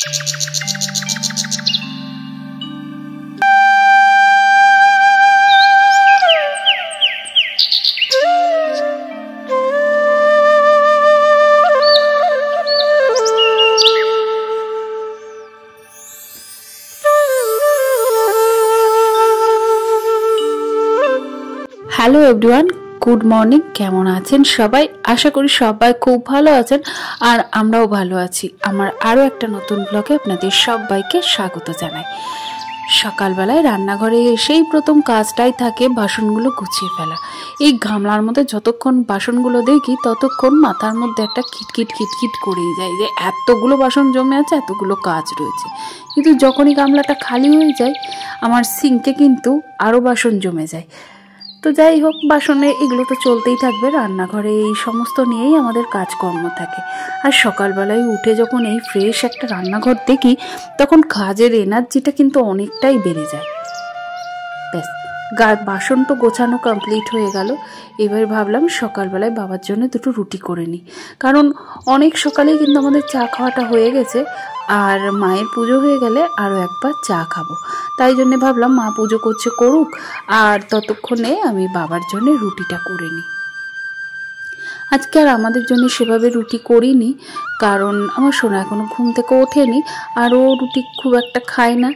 Hello everyone, good morning. কেমন আছেন সবাই? আশা করি সবাই খুব ভালো আছেন, আর আমরাও ভালো আছি। আমার আরও একটা নতুন ব্লগে আপনাদের সবাইকে স্বাগত জানাই। সকালবেলায় রান্নাঘরে এসেই প্রথম কাজটাই থাকে বাসনগুলো গুছিয়ে ফেলা। এই গামলার মধ্যে যতক্ষণ বাসনগুলো দেখি ততক্ষণ মাথার মধ্যে একটা খিটখিট খিটখিট করেই যায় যে এতগুলো বাসন জমে আছে, এতগুলো কাজ রয়েছে। কিন্তু যখনই গামলাটা খালি হয়ে যায় আমার সিঙ্কে কিন্তু আরও বাসন জমে যায়। তো যাই হোক, বাসনে এগুলো তো চলতেই থাকবে। রান্নাঘরে এই সমস্ত নিয়েই আমাদের কাজকর্ম থাকে। আর সকালবেলায় উঠে যখন এই ফ্রেশ একটা রান্নাঘর দেখি তখন কাজের এনার্জিটা কিন্তু অনেকটাই বেড়ে যায়। ব্যাস, বাসন তো গোছানো কমপ্লিট হয়ে গেল। এবার ভাবলাম সকালবেলায় বাবার জন্য দুটো রুটি করে নিই, কারণ অনেক সকালেই কিন্তু আমাদের চা খাওয়াটা হয়ে গেছে, আর মায়ের পুজো হয়ে গেলে আরও একবার চা খাবো। তাই জন্যে ভাবলাম মা পুজো করছে করুক, আর ততক্ষণে আমি বাবার জন্য রুটিটা করে নিই। আজকে আর আমাদের জন্য সেভাবে রুটি করিনি, কারণ আমার সোনা এখনও ঘুম থেকে ওঠেনি, আর ও রুটি খুব একটা খায় না।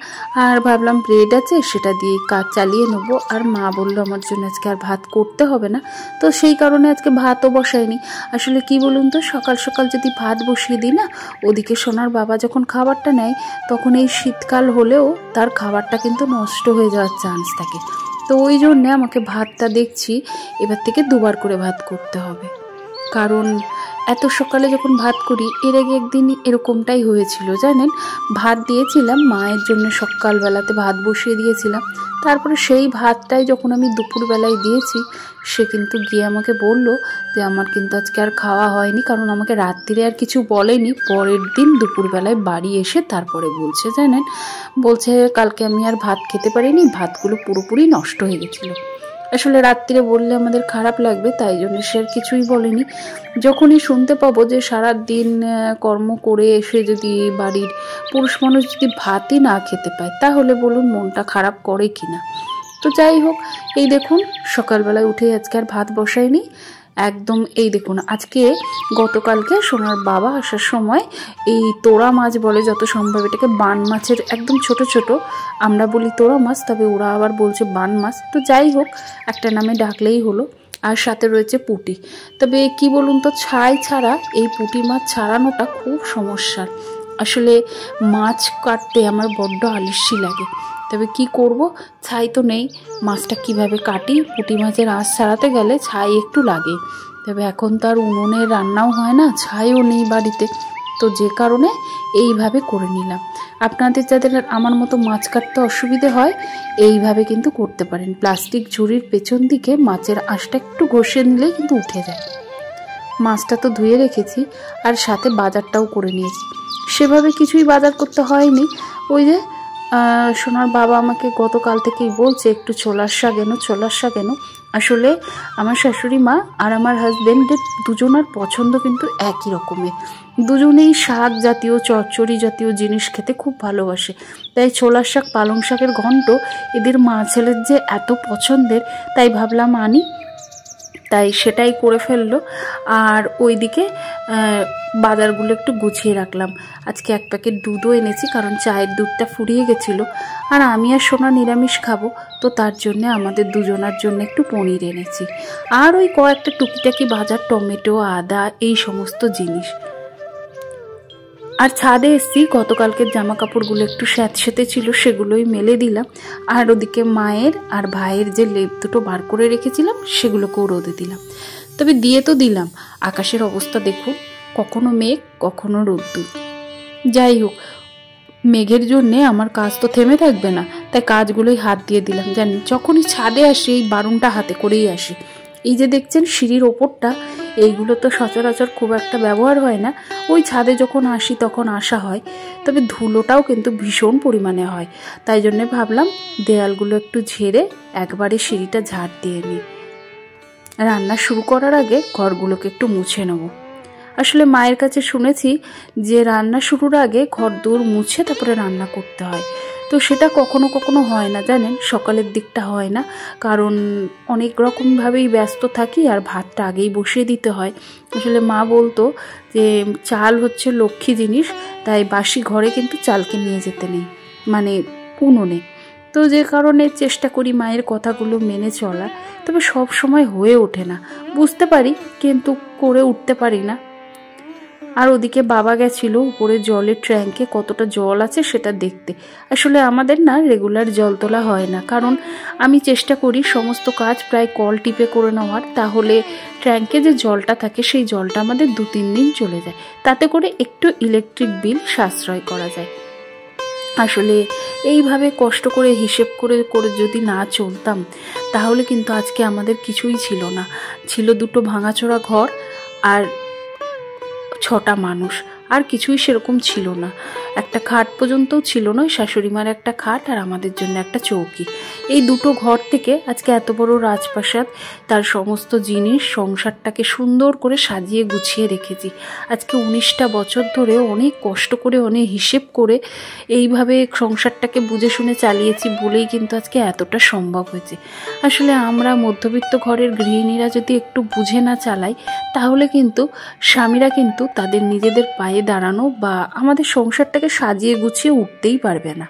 আর ভাবলাম ব্রেড আছে, সেটা দিয়ে কাজ চালিয়ে নেবো। আর মা বললো আমার জন্য আজকে আর ভাত করতে হবে না, তো সেই কারণে আজকে ভাতও বসাইনি। আসলে কি বলুন তো, সকাল সকাল যদি ভাত বসিয়ে দিই না, ওদিকে সোনার বাবা যখন খাবারটা নেয় তখন এই শীতকাল হলেও তার খাবারটা কিন্তু নষ্ট হয়ে যাওয়ার চান্স থাকে। তো ওই জন্যে আমাকে ভাতটা দেখছি এবার থেকে দুবার করে ভাত করতে হবে। কারণ এত সকালে যখন ভাত করি, এর আগে একদিন এরকমটাই হয়েছিল জানেন। ভাত দিয়েছিলাম মায়ের জন্য, সকালবেলাতে ভাত বসিয়ে দিয়েছিলাম। তারপরে সেই ভাতটাই যখন আমি দুপুরবেলায় দিয়েছি, সে কিন্তু গিয়ে আমাকে বলল যে আমার কিন্তু আজকে আর খাওয়া হয়নি, কারণ আমাকে রাত্রিরে আর কিছু বলেনি। পরের দিন দুপুরবেলায় বাড়ি এসে তারপরে বলছে জানেন, বলছে কালকে আমি আর ভাত খেতে পারিনি, ভাতগুলো পুরোপুরি নষ্ট হয়ে গেছিলো। আসলে রাত্রিরে বললে আমাদের খারাপ লাগবে, তাই জন্য সে আর কিছুই বলেনি। যখনই শুনতে পাবো যে সারা দিন কর্ম করে এসে যদি বাড়ির পুরুষ মানুষ যদি ভাতই না খেতে পায়, তাহলে বলুন মনটা খারাপ করে কিনা। তো যাই হোক, এই দেখুন সকালবেলায় উঠে আজকে আর ভাত বসাইনি একদম। এই দেখুন, আজকে গতকালকে সোনার বাবা আসার সময় এই তোড়া মাছ বলে যত সম্ভব, এটাকে বান মাছের একদম ছোট ছোট, আমরা বলি তোড়া মাছ, তবে ওরা আবার বলছে বান মাছ। তো যাই হোক, একটা নামে ডাকলেই হলো। আর সাথে রয়েছে পুঁটি। তবে কি বলুন তো, ছাই ছাড়া এই পুঁটি মাছ ছাড়ানোটা খুব সমস্যার। আসলে মাছ কাটতে আমার বড্ড আলস্যি লাগে, তবে কি করব, ছাই তো নেই। মাছটা কিভাবে কাটি? পুঁটি মাছের আঁশ ছাড়াতে গেলে ছাই একটু লাগে, তবে এখন তো আর উনুনে রান্নাও হয় না, ছাইও নেই বাড়িতে। তো যে কারণে এইভাবে করে নিলাম। আপনাদের যাদের আমার মতো মাছ কাটতে অসুবিধে হয়, এইভাবে কিন্তু করতে পারেন। প্লাস্টিক ঝুড়ির পেছন দিকে মাছের আঁশটা একটু ঘষে নিলেই কিন্তু উঠে যায়। মাছটা তো ধুয়ে রেখেছি, আর সাথে বাজারটাও করে নিয়েছি। সেভাবে কিছুই বাজার করতে হয়নি। ওই যে সোনার বাবা আমাকে গতকাল থেকেই বলছে একটু ছোলার শাক এনো, ছোলার শাক এনো। আসলে আমার শাশুড়ি মা আর আমার হাজব্যান্ডের দুজনার পছন্দ কিন্তু একই রকমের। দুজনেই শাক জাতীয়, চচ্চড়ি জাতীয় জিনিস খেতে খুব ভালোবাসে। তাই ছোলার শাক, পালং শাকের ঘন্ট এদের মা ছেলের যে এত পছন্দের, তাই ভাবলাম আনি। তাই সেটাই করে ফেললো। আর ওইদিকে বাজারগুলো একটু গুছিয়ে রাখলাম। আজকে এক প্যাকেট দুধও এনেছি, কারণ চায়ের দুধটা ফুরিয়ে গেছিলো। আর আমি আর সোনা নিরামিষ খাবো, তো তার জন্যে আমাদের দুজনার জন্য একটু পনির এনেছি। আর ওই কয়েকটা টুকিটাকি বাজার, টমেটো, আদা, এই সমস্ত জিনিস। আর ছাদে এসছি, গতকালকের জামা কাপড়গুলো একটু স্যাঁতসেঁতে ছিল, সেগুলোই মেলে দিলাম। আর ওদিকে মায়ের আর ভাইয়ের যে লেপ দুটো বার করে রেখেছিলাম, সেগুলোকেও রোদে দিলাম। তবে দিয়ে তো দিলাম, আকাশের অবস্থা দেখুন, কখনো মেঘ কখনো রোদ্দুর। যাই হোক, মেঘের জন্যে আমার কাজ তো থেমে থাকবে না, তাই কাজগুলোই হাত দিয়ে দিলাম। জানি যখনই ছাদে আসি এই বারুনটা হাতে করেই আসি। এই যে দেখছেন সিঁড়ির ওপরটা, এইগুলো তো সচরাচর খুব একটা ব্যবহার হয় না, ওই ছাদে যখন আসি তখন আসা হয়। তবে ধুলোটাও কিন্তু ভীষণ পরিমাণে হয়, তাই জন্যে ভাবলাম দেয়ালগুলো একটু ঝেড়ে একবারে সিঁড়িটা ঝাড় দিয়ে নিই। রান্না শুরু করার আগে ঘরগুলোকে একটু মুছে নেব। আসলে মায়ের কাছে শুনেছি যে রান্না শুরুর আগে ঘরদোর মুছে তারপরে রান্না করতে হয়। তো সেটা কখনো কখনো হয় না, জানেন, সকালের দিকটা হয় না, কারণ অনেক রকমভাবেই ব্যস্ত থাকি আর ভাতটা আগেই বসিয়ে দিতে হয়। আসলে মা বলতো যে চাল হচ্ছে লক্ষ্মী জিনিস, তাই বাসি ঘরে কিন্তু চালকে নিয়ে যেতে নেই, মানে উনুনে। তো যে কারণে চেষ্টা করি মায়ের কথাগুলো মেনে চলা, তবে সব সময় হয়ে ওঠে না, বুঝতে পারি কিন্তু করে উঠতে পারি না। আর ওদিকে বাবা গেছিল উপরে জলের ট্যাঙ্কে কতটা জল আছে সেটা দেখতে। আসলে আমাদের না রেগুলার জল তোলা হয় না, কারণ আমি চেষ্টা করি সমস্ত কাজ প্রায় কল টিপে করে নেওয়ার, তাহলে ট্যাঙ্কে যে জলটা থাকে সেই জলটা আমাদের 2-3 দিন চলে যায়, তাতে করে একটু ইলেকট্রিক বিল সাশ্রয় করা যায়। আসলে এইভাবে কষ্ট করে হিসেব করে করে যদি না চলতাম তাহলে কিন্তু আজকে আমাদের কিছুই ছিল না। ছিল 2টো ভাঙাচোরা ঘর আর 6টা মানুষ, আর কিছুই সেরকম ছিল না। একটা খাট পর্যন্তও ছিল না, শাশুড়ি মার একটা খাট আর আমাদের জন্য একটা চৌকি। এই 2টো ঘর থেকে আজকে এত বড় রাজপ্রাসাদ, তার সমস্ত জিনিস, সংসারটাকে সুন্দর করে সাজিয়ে গুছিয়ে রেখেছি। আজকে 19টা বছর ধরে অনেক কষ্ট করে, অনেক হিসেব করে এইভাবে সংসারটাকে বুঝে শুনে চালিয়েছি বলেই কিন্তু আজকে এতটা সম্ভব হয়েছে। আসলে আমরা মধ্যবিত্ত ঘরের গৃহিণীরা যদি একটু বুঝে না চালাই তাহলে কিন্তু স্বামীরা কিন্তু তাদের নিজেদের পায়ে দাঁড়ানো বা আমাদের সংসারটাকে সাজিয়ে গুছিয়ে উঠতেই পারবে না।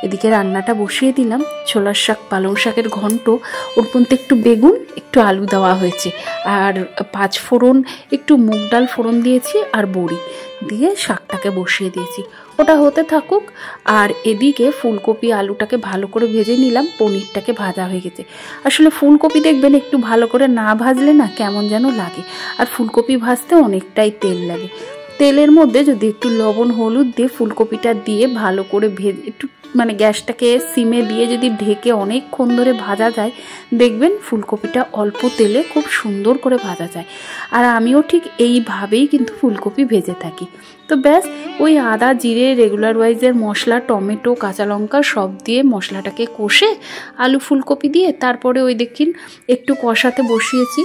এদিকে রান্নাটা বসিয়ে দিলাম, ছোলার শাক, পালং শাকের ঘন্ট, ওর মধ্যে একটু বেগুন, একটু আলু দেওয়া হয়েছে, আর 5 ফোড়ন, একটু মুগ ডাল ফোড়ন দিয়েছি আর বড়ি দিয়ে শাকটাকে বসিয়ে দিয়েছি। ওটা হতে থাকুক। আর এদিকে ফুলকপি আলুটাকে ভালো করে ভেজে নিলাম, পনিরটাকে ভাজা হয়ে গেছে। আসলে ফুলকপি দেখবেন একটু ভালো করে না ভাজলে না কেমন যেন লাগে, আর ফুলকপি ভাজতে অনেকটাই তেল লাগে। তেলের মধ্যে যদি একটু লবণ হলুদ দিয়ে ফুলকপিটা দিয়ে ভালো করে ভেজে, একটু মানে গ্যাসটাকে সিমে দিয়ে যদি ঢেকে অনেকক্ষণ ধরে ভাজা যায়, দেখবেন ফুলকপিটা অল্প তেলে খুব সুন্দর করে ভাজা যায়। আর আমিও ঠিক এইভাবেই কিন্তু ফুলকপি ভেজে থাকি। তো ব্যাস, ওই আদা জিরে রেগুলার ওয়াইজের মশলা, টমেটো, কাঁচা লঙ্কা সব দিয়ে মশলাটাকে কষে আলু ফুলকপি দিয়ে তারপরে ওই দেখুন একটু কষাতে বসিয়েছি।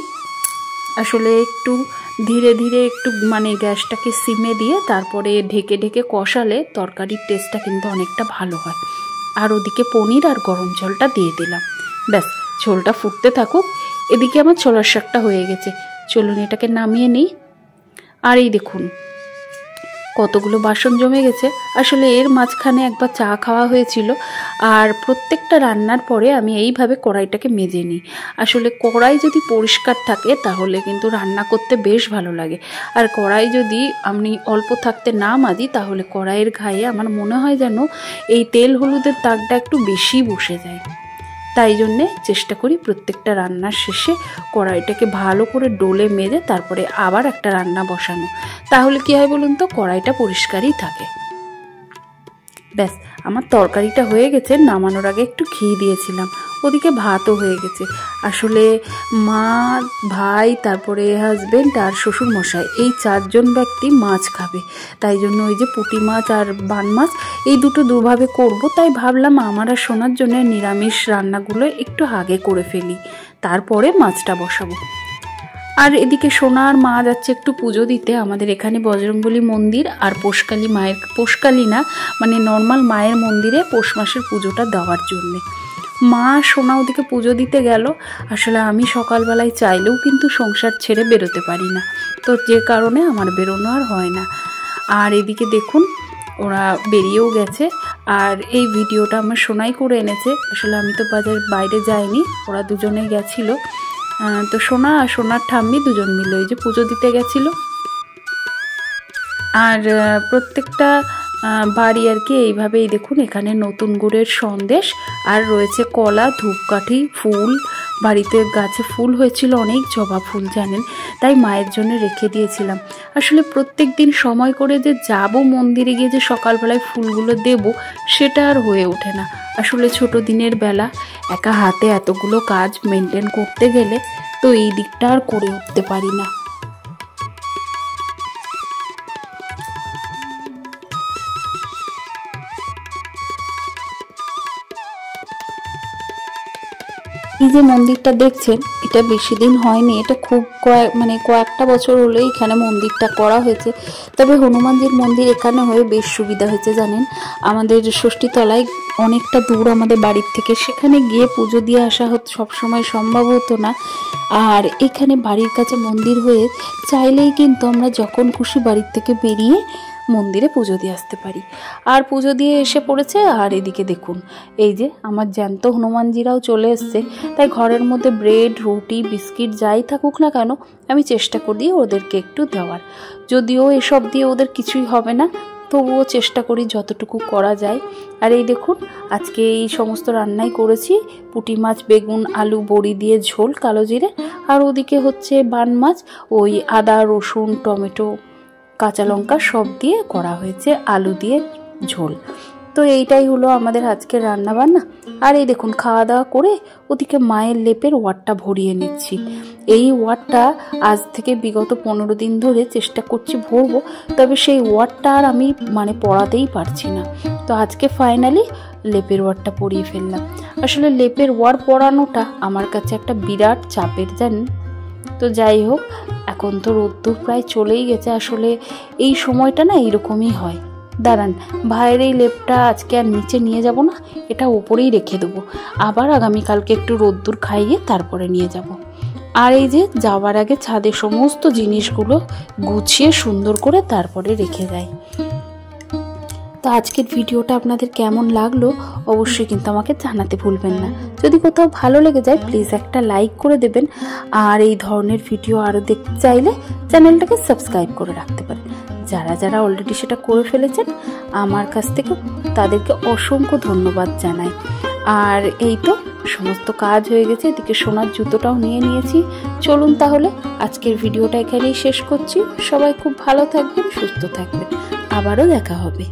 আসলে একটু ধীরে ধীরে একটু মানে গ্যাসটাকে সিমে দিয়ে তারপরে ঢেকে ঢেকে কষালে তরকারির টেস্টটা কিন্তু অনেকটা ভালো হয়। আর ওদিকে পনির আর গরম জলটা দিয়ে দিলাম, ব্যাস ঝোলটা ফুটতে থাকুক। এদিকে আমার ছোলার শাকটা হয়ে গেছে, চলুন এটাকে নামিয়ে নিই। আর এই দেখুন কতগুলো বাসন জমে গেছে। আসলে এর মাঝখানে একবার চা খাওয়া হয়েছিল, আর প্রত্যেকটা রান্নার পরে আমি এইভাবে কড়াইটাকে মেজে নিই। আসলে কড়াই যদি পরিষ্কার থাকে তাহলে কিন্তু রান্না করতে বেশ ভালো লাগে, আর কড়াই যদি আমি অল্প থাকতে না মাজি তাহলে কড়াইয়ের গায়ে আমার মনে হয় যেন এই তেল হলুদের দাগটা একটু বেশি বসে যায়। তাই জন্যে চেষ্টা করি প্রত্যেকটা রান্নার শেষে কড়াইটাকে ভালো করে ডোলে মেজে তারপরে আবার একটা রান্না বসানো, তাহলে কি হয় বলুন তো, কড়াইটা পরিষ্কারই থাকে। ব্যাস আমার তরকারিটা হয়ে গেছে, নামানোর আগে একটু ঘি দিয়েছিলাম। ওদিকে ভাতও হয়ে গেছে। আসলে মা, ভাই, তারপরে হাজবেন্ড আর শ্বশুর মশাই, এই 4 জন ব্যক্তি মাছ খাবে, তাই জন্য ওই যে পুঁটি মাছ আর বান মাছ এই দুটো দুভাবে করব। তাই ভাবলাম আমার আর সোনার জন্য নিরামিষ রান্নাগুলো একটু আগে করে ফেলি, তারপরে মাছটা বসাবো। আর এদিকে সোনা আর মা যাচ্ছে একটু পুজো দিতে আমাদের এখানে বজরংবলী মন্দির আর পোষকালী মায়ের, পোষকালী না মানে নর্মাল মায়ের মন্দিরে পৌষ মাসের পুজোটা দেওয়ার জন্যে। মা সোনা ওদিকে পুজো দিতে গেল। আসলে আমি সকালবেলায় চাইলেও কিন্তু সংসার ছেড়ে বেরোতে পারি না, তো যে কারণে আমার বেরোনো আর হয় না। আর এদিকে দেখুন ওরা বেরিয়েও গেছে, আর এই ভিডিওটা আমার সোনাই করে এনেছে। আসলে আমি তো বাজার বাইরে যাইনি, ওরা দুজনেই গেছিলো। তো সোনা আর সোনার ঠাম্মি দুজন মিলে ওই যে পুজো দিতে গেছিলো। আর প্রত্যেকটা বাড়ি আর কি এইভাবেই দেখুন, এখানে নতুন গুড়ের সন্দেশ আর রয়েছে কলা, ধূপকাঠি, ফুল। বাড়িতে গাছে ফুল হয়েছিল অনেক, জবা ফুল জানেন, তাই মায়ের জন্য রেখে দিয়েছিলাম। আসলে প্রত্যেক দিন সময় করে যে যাব মন্দিরে গিয়ে যে সকালবেলায় ফুলগুলো দেব সেটা আর হয়ে ওঠে না। আসলে ছোট দিনের বেলা একা হাতে এতগুলো কাজ মেনটেন করতে গেলে তো এই দিকটা আর করে উঠতে পারি না। এই যে মন্দিরটা দেখছেন, এটা বেশি দিন হয়নি, এটা খুব কয়েকটা বছর হলো এখানে মন্দিরটা করা হয়েছে। তবে হনুমানজির মন্দির এখানে হয়ে বেশ সুবিধা হয়েছে জানেন। আমাদের ষষ্ঠীতলায় অনেকটা দূর আমাদের বাড়ির থেকে, সেখানে গিয়ে পুজো দিয়ে আসা সবসময় সম্ভব হতো না। আর এখানে বাড়ির কাছে মন্দির হয়ে চাইলেই কিন্তু আমরা যখন খুশি বাড়ির থেকে বেরিয়ে মন্দিরে পুজো দিয়ে আসতে পারি। আর পুজো দিয়ে এসে পড়েছে। আর এদিকে দেখুন, এই যে আমার জ্যান্ত হনুমানজিরাও চলে এসছে। তাই ঘরের মধ্যে ব্রেড, রুটি, বিস্কিট যাই থাকুক না কেন, আমি চেষ্টা করি ওদেরকে একটু দেওয়ার। যদিও এসব দিয়ে ওদের কিছুই হবে না, তবুও চেষ্টা করি যতটুকু করা যায়। আর এই দেখুন, আজকে এই সমস্ত রান্নাই করেছি। পুঁটি মাছ, বেগুন, আলু, বড়ি দিয়ে ঝোল কালো জিরে। আর ওদিকে হচ্ছে বান মাছ, ওই আদা, রসুন, টমেটো, কাঁচা লঙ্কা সব দিয়ে করা হয়েছে, আলু দিয়ে ঝোল। তো এইটাই হলো আমাদের আজকের রান্না বান্না। আর এই দেখুন, খাওয়া দাওয়া করে ওদিকে মায়ের লেপের ওয়ারটা ভরিয়ে নিচ্ছি। এই ওয়ারটা আজ থেকে বিগত 15 দিন ধরে চেষ্টা করছি ভরবো, তবে সেই ওয়ারটা আর আমি পরাতেই পারছি না। তো আজকে ফাইনালি লেপের ওয়ারটা পরিয়ে ফেললাম। আসলে লেপের ওয়ার পরানোটা আমার কাছে একটা বিরাট চাপের জানেন। তো যাই হোক, এখন তো রোদ্দুর প্রায় চলেই গেছে। আসলে এই সময়টা না এইরকমই হয়। দাঁড়ান, ভাইয়ের এই লেপটা আজকে আর নিচে নিয়ে যাব না, এটা ওপরেই রেখে দেবো। আবার আগামীকালকে একটু রোদ্দুর খাইয়ে তারপরে নিয়ে যাব। আর এই যে যাওয়ার আগে ছাদে সমস্ত জিনিসগুলো গুছিয়ে সুন্দর করে তারপরে রেখে যায়। তো আজকের ভিডিওটা আপনাদের কেমন লাগলো অবশ্যই কিন্তু আমাকে জানাতে ভুলবেন না। যদি কোথাও ভালো লেগে যায় প্লিজ একটা লাইক করে দেবেন। আর এই ধরনের ভিডিও আরও দেখতে চাইলে চ্যানেলটাকে সাবস্ক্রাইব করে রাখতে পারেন। যারা যারা অলরেডি সেটা করে ফেলেছেন আমার কাছ থেকে তাদেরকে অসংখ্য ধন্যবাদ জানাই। আর এই তো সমস্ত কাজ হয়ে গেছে, এদিকে সোনার জুতোটাও নিয়ে নিয়েছি। চলুন তাহলে আজকের ভিডিওটা এখানেই শেষ করছি। সবাই খুব ভালো থাকবেন, সুস্থ থাকবেন, আবারও দেখা হবে।